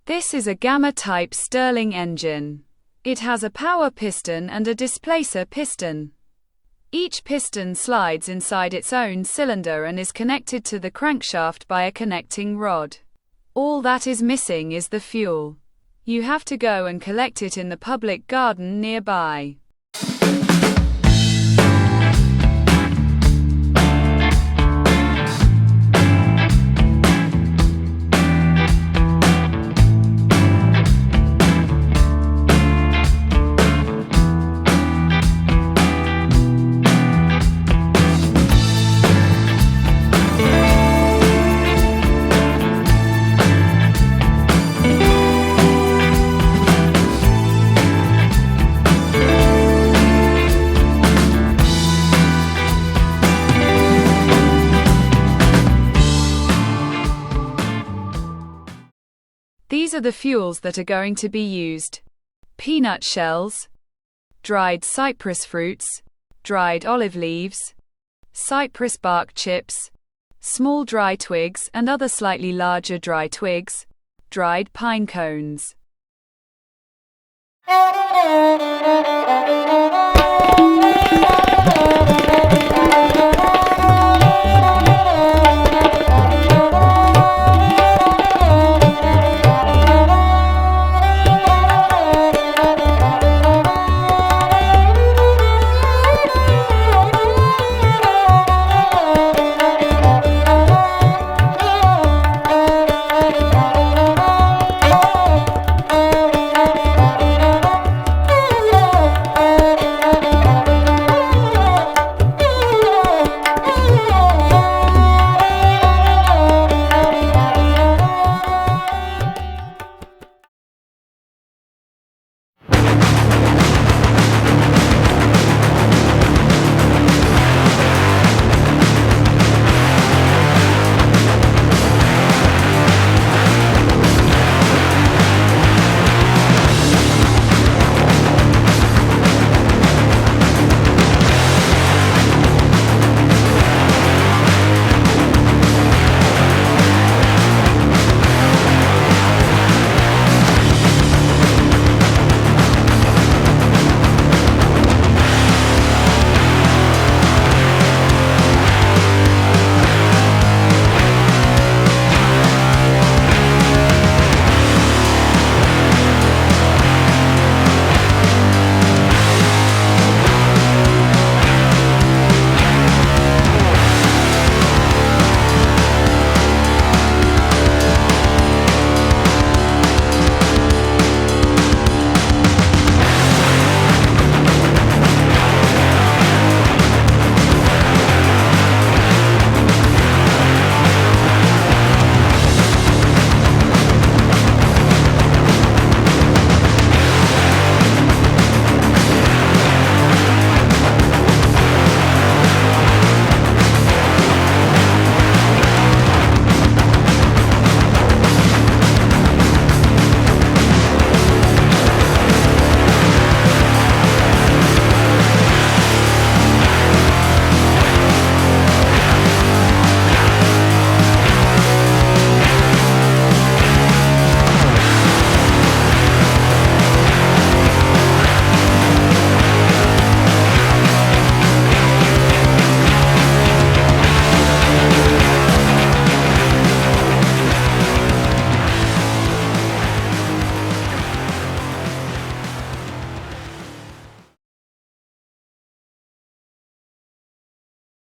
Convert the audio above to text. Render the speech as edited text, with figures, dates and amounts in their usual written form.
This is a Gamma-type Stirling engine. It has a power piston and a displacer piston. Each piston slides inside its own cylinder and is connected to the crankshaft by a connecting rod. All that is missing is the fuel. You have to go and collect it in the public garden nearby. These are the fuels that are going to be used: peanut shells, dried cypress fruits, dried olive leaves, cypress bark chips, small dry twigs and other slightly larger dry twigs, dried pine cones.